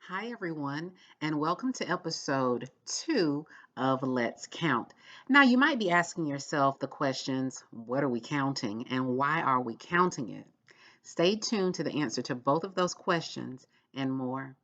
Hi, everyone, and welcome to episode 2 of Let's Count. Now, you might be asking yourself the questions, what are we counting and why are we counting it? Stay tuned to the answer to both of those questions and more.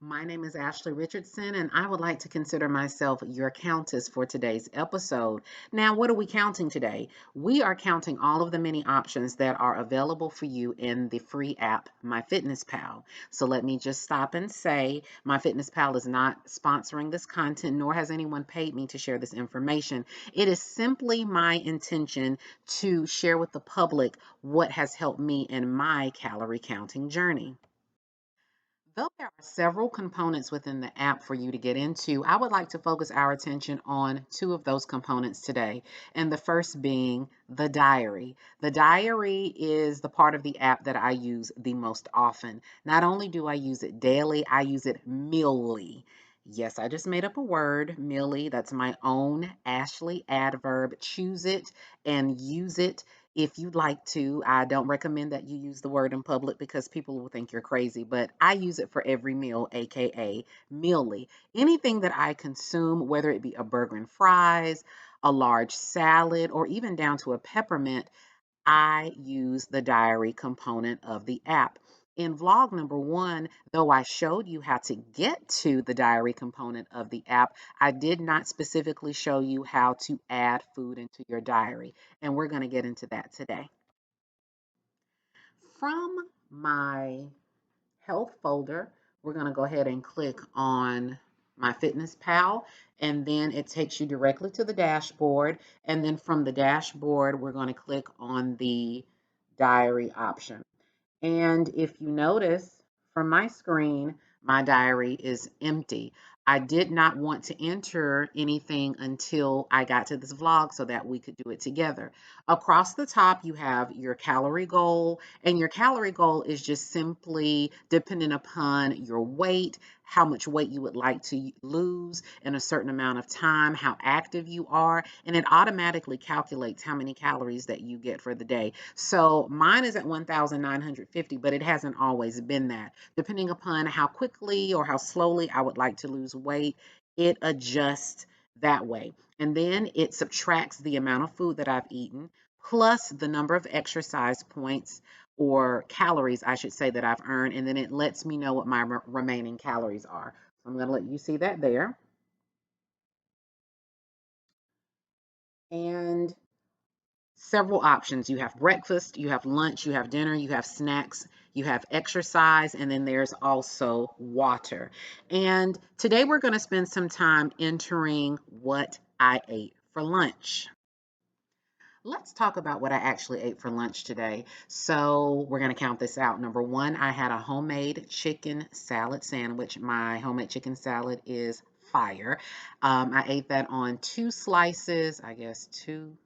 My name is Ashley Richardson, and I would like to consider myself your countess for today's episode. Now, what are we counting today? We are counting all of the many options that are available for you in the free app, MyFitnessPal. So let me just stop and say MyFitnessPal is not sponsoring this content, nor has anyone paid me to share this information. It is simply my intention to share with the public what has helped me in my calorie counting journey. Though there are several components within the app for you to get into, I would like to focus our attention on two of those components today. And the first being the diary. The diary is the part of the app that I use the most often. Not only do I use it daily, I use it meally. Yes, I just made up a word, mealy. That's my own Ashley adverb. Choose it and use it if you'd like to. I don't recommend that you use the word in public because people will think you're crazy, but I use it for every meal, aka mealy. Anything that I consume, whether it be a burger and fries, a large salad, or even down to a peppermint, I use the diary component of the app. In vlog number 1, though I showed you how to get to the diary component of the app, I did not specifically show you how to add food into your diary. And we're going to get into that today. From my health folder, we're going to go ahead and click on MyFitnessPal, and then it takes you directly to the dashboard. And then from the dashboard, we're going to click on the diary option. And if you notice from my screen, my diary is empty. I did not want to enter anything until I got to this vlog so that we could do it together. Across the top, you have your calorie goal, and your calorie goal is just simply dependent upon your weight, how much weight you would like to lose in a certain amount of time, how active you are, and it automatically calculates how many calories that you get for the day. So mine is at 1,950, but it hasn't always been that. Depending upon how quickly or how slowly I would like to lose weight, it adjusts that way. And then it subtracts the amount of food that I've eaten plus the number of exercise points or calories, I should say, that I've earned. And then it lets me know what my remaining calories are. So I'm going to let you see that there. And several options. You have breakfast, you have lunch, you have dinner, you have snacks, you have exercise, and then there's also water. And today we're going to spend some time entering what I ate for lunch. Let's talk about what I actually ate for lunch today. So, we're going to count this out. Number 1, I had a homemade chicken salad sandwich. My homemade chicken salad is fire. I ate that on 2 slices, I guess two.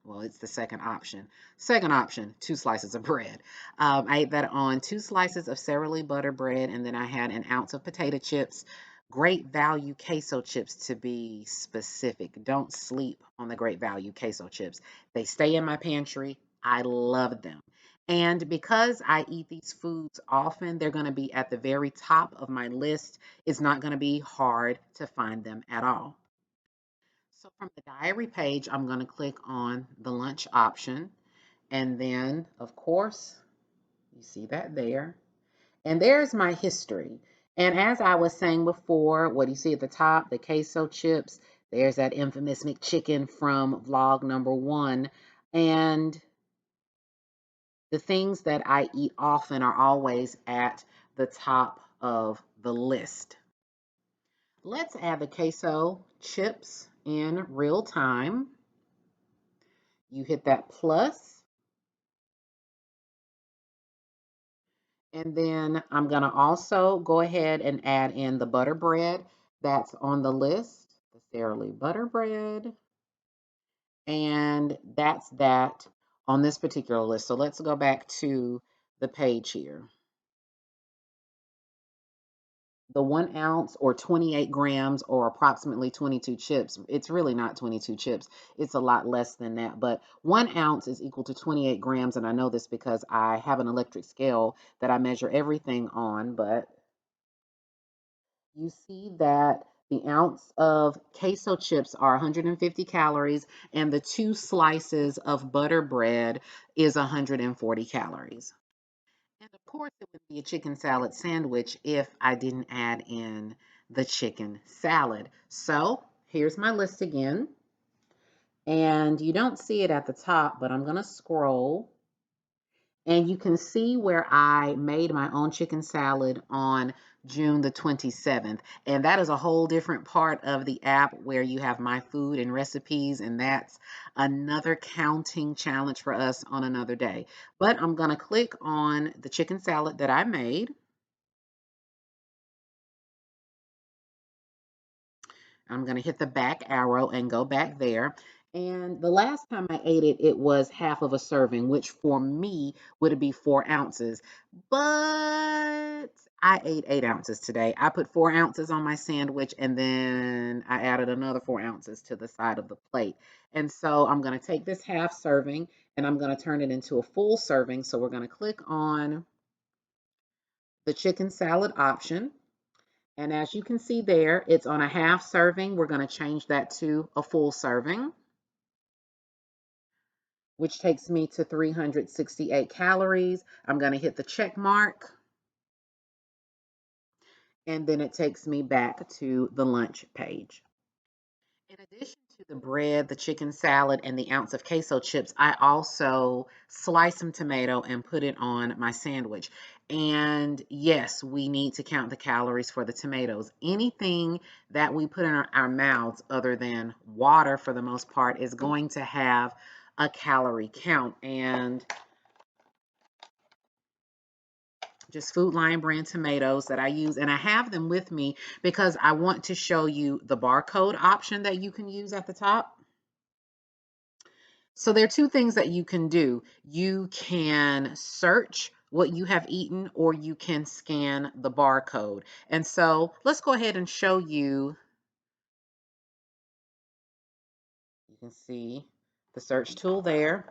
Well, it's the second option. Second option, 2 slices of bread. I ate that on 2 slices of Sara Lee butter bread, and then I had an ounce of potato chips. Great value queso chips to be specific. Don't sleep on the great value queso chips. They stay in my pantry. I love them. And because I eat these foods often, they're going to be at the very top of my list. It's not going to be hard to find them at all. So from the diary page, I'm going to click on the lunch option. And then, of course, you see that there. And there's my history. And as I was saying before, what do you see at the top? The queso chips. There's that infamous McChicken from vlog number 1. And the things that I eat often are always at the top of the list. Let's add the queso chips in real time. You hit that plus, and then I'm going to also go ahead and add in the butter bread that's on the list, the Sara Lee butter bread, and that's that on this particular list. So let's go back to the page here. The 1 ounce or 28 grams or approximately 22 chips. It's really not 22 chips. It's a lot less than that. But 1 ounce is equal to 28 grams. And I know this because I have an electric scale that I measure everything on. But you see that the ounce of queso chips are 150 calories, and the 2 slices of butter bread is 140 calories. And of course, it would be a chicken salad sandwich if I didn't add in the chicken salad. So here's my list again. And you don't see it at the top, but I'm going to scroll. And you can see where I made my own chicken salad on June the 27th. And that is a whole different part of the app where you have my food and recipes. And that's another counting challenge for us on another day. But I'm going to click on the chicken salad that I made. I'm going to hit the back arrow and go back there. And the last time I ate it, it was half of a serving, which for me would be 4 ounces. But I ate 8 ounces today. I put 4 ounces on my sandwich and then I added another 4 ounces to the side of the plate. And so I'm going to take this half serving and I'm going to turn it into a full serving. So we're going to click on the chicken salad option. And as you can see there, it's on a half serving. We're going to change that to a full serving, which takes me to 368 calories. I'm going to hit the check mark, and then it takes me back to the lunch page. In addition to the bread, the chicken salad, and the ounce of queso chips, I also sliced some tomato and put it on my sandwich. And yes, we need to count the calories for the tomatoes. Anything that we put in our mouths, other than water for the most part, is going to have a calorie count. And just Food Lion brand tomatoes that I use, and I have them with me because I want to show you the barcode option that you can use at the top. So there are two things that you can do. You can search what you have eaten, or you can scan the barcode. And so let's go ahead and show you. You can see the search tool there.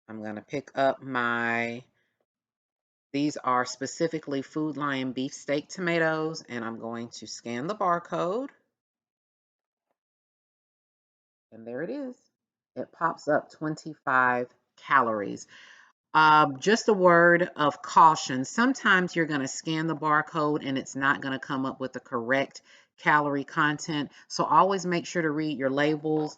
I'm going to pick up these are specifically Food Lion beefsteak tomatoes, and I'm going to scan the barcode. And there it is. It pops up 25 calories. Just a word of caution. Sometimes you're going to scan the barcode and it's not going to come up with the correct calorie content. So always make sure to read your labels.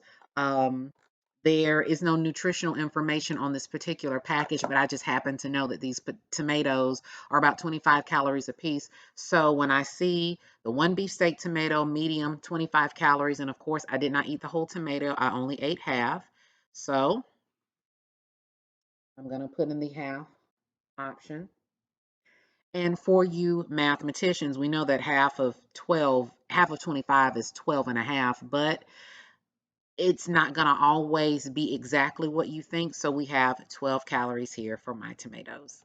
There is no nutritional information on this particular package, but I just happen to know that these tomatoes are about 25 calories a piece. So when I see the one beefsteak tomato, medium, 25 calories, and of course I did not eat the whole tomato, I only ate half. So I'm going to put in the half option. And for you mathematicians, we know that half of 25 is 12 and a half, but it's not going to always be exactly what you think. So we have 12 calories here for my tomatoes.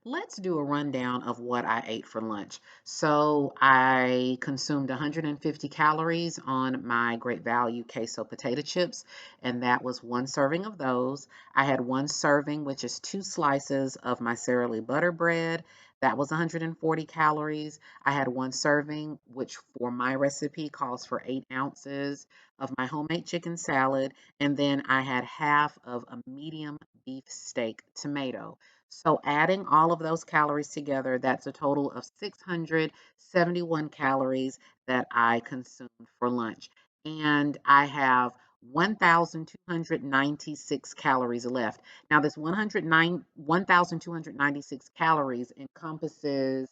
Let's do a rundown of what I ate for lunch. So I consumed 150 calories on my Great Value queso potato chips, and that was one serving of those. I had one serving, which is 2 slices of my Sara Lee butter bread. That was 140 calories. I had one serving, which for my recipe calls for 8 ounces of my homemade chicken salad. And then I had half of a medium beef steak tomato. So adding all of those calories together, that's a total of 671 calories that I consumed for lunch. And I have 1,296 calories left. Now, this 1,296 calories encompasses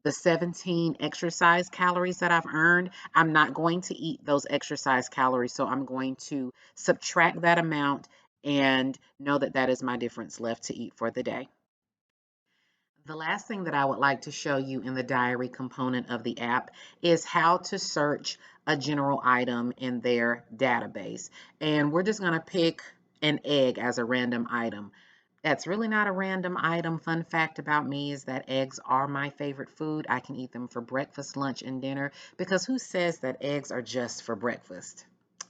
the 17 exercise calories that I've earned. I'm not going to eat those exercise calories, so I'm going to subtract that amount and know that that is my difference left to eat for the day. The last thing that I would like to show you in the diary component of the app is how to search a general item in their database. And we're just going to pick an egg as a random item. That's really not a random item. Fun fact about me is that eggs are my favorite food. I can eat them for breakfast, lunch, and dinner because who says that eggs are just for breakfast?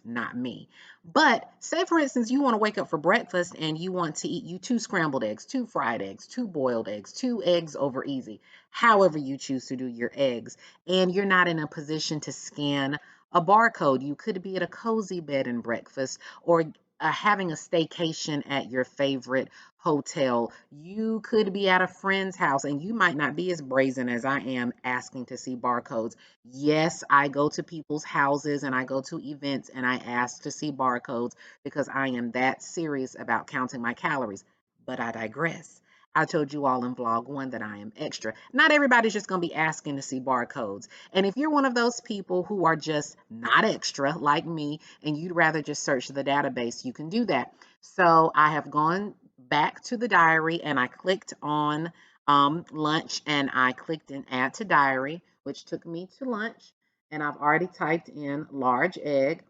not me. But say, for instance, you want to wake up for breakfast and you want to eat you two scrambled eggs, two fried eggs, two boiled eggs, two eggs over easy, however you choose to do your eggs, and you're not in a position to scan a barcode. You could be at a cozy bed and breakfast, or having a staycation at your favorite hotel. You could be at a friend's house, and you might not be as brazen as I am asking to see barcodes. Yes, I go to people's houses and I go to events and I ask to see barcodes because I am that serious about counting my calories. But I digress. I told you all in vlog one that I am extra. Not everybody's just going to be asking to see barcodes. And if you're one of those people who are just not extra like me and you'd rather just search the database, you can do that. So I have gone back to the diary and I clicked on lunch, and I clicked in add to diary, which took me to lunch. And I've already typed in large egg.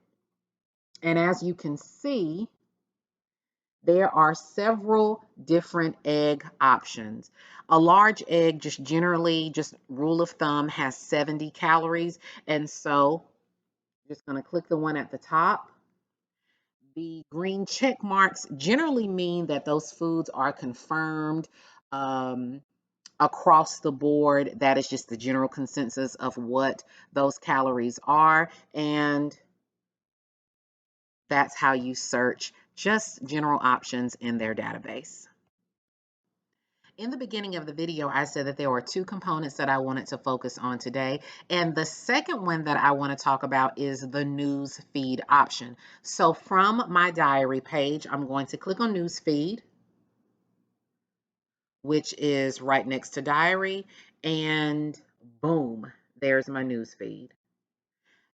And as you can see, there are several different egg options. A large egg, just generally, just rule of thumb, has 70 calories. And so just going to click the one at the top. The green check marks generally mean that those foods are confirmed across the board. That is just the general consensus of what those calories are. And that's how you search just general options in their database. In the beginning of the video, I said that there were two components that I wanted to focus on today. And the second one that I want to talk about is the news feed option. So from my diary page, I'm going to click on news feed, which is right next to diary, and boom, there's my news feed.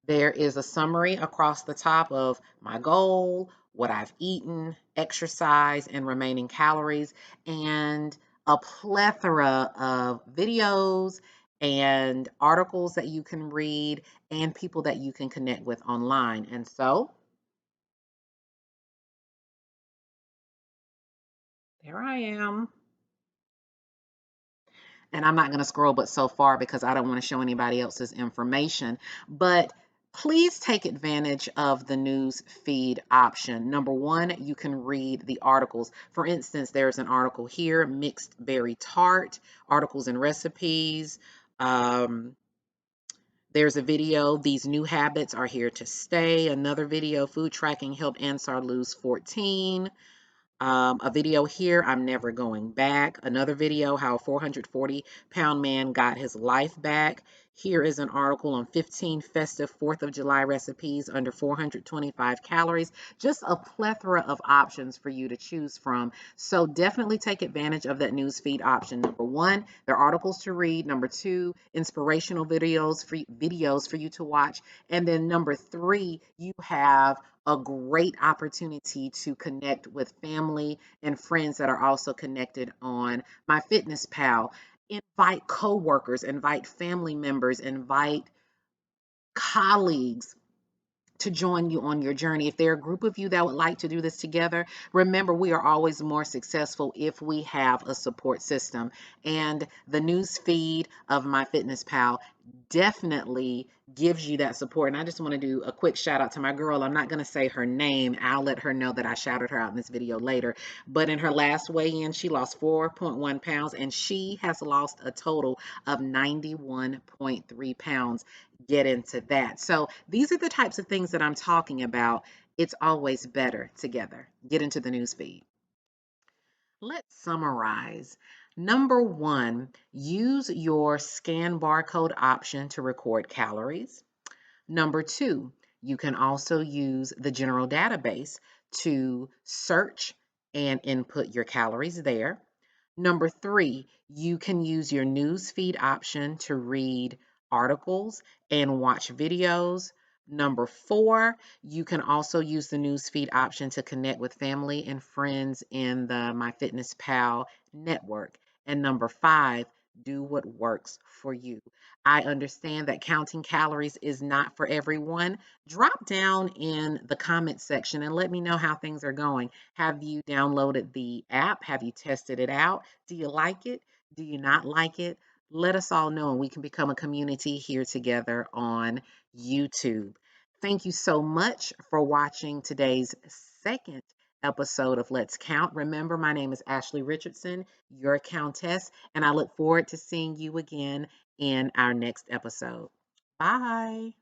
There is a summary across the top of my goal, what I've eaten, exercise, and remaining calories, and a plethora of videos and articles that you can read and people that you can connect with online. And so there I am. And I'm not going to scroll but so far because I don't want to show anybody else's information. But please take advantage of the news feed option. Number one, you can read the articles. For instance, there's an article here, mixed berry tart, articles and recipes. There's a video, these new habits are here to stay. Another video, food tracking helped Ansar lose 14. A video here, I'm never going back. Another video, how a 440-pound man got his life back. Here is an article on 15 festive 4th of July recipes under 425 calories. Just a plethora of options for you to choose from. So definitely take advantage of that newsfeed option. Number one, there are articles to read. Number two, inspirational videos for you to watch. And then number three, you have a great opportunity to connect with family and friends that are also connected on MyFitnessPal. Invite coworkers, invite family members, invite colleagues to join you on your journey. If there are a group of you that would like to do this together, remember we are always more successful if we have a support system. And the news feed of MyFitnessPal definitely gives you that support. And I just want to do a quick shout out to my girl. I'm not going to say her name. I'll let her know that I shouted her out in this video later. But in her last weigh-in, she lost 4.1 pounds and she has lost a total of 91.3 pounds. Get into that. So these are the types of things that I'm talking about. It's always better together. Get into the news feed. Let's summarize. Number one, use your scan barcode option to record calories. Number two, you can also use the general database to search and input your calories there. Number three, you can use your news feed option to read articles and watch videos. Number four, you can also use the news feed option to connect with family and friends in the MyFitnessPal network. And number five, do what works for you. I understand that counting calories is not for everyone. Drop down in the comment section and let me know how things are going. Have you downloaded the app? Have you tested it out? Do you like it? Do you not like it? Let us all know and we can become a community here together on YouTube. Thank you so much for watching today's second episode of Let's Count. Remember, my name is Ashley Richardson, your Countess, and I look forward to seeing you again in our next episode. Bye.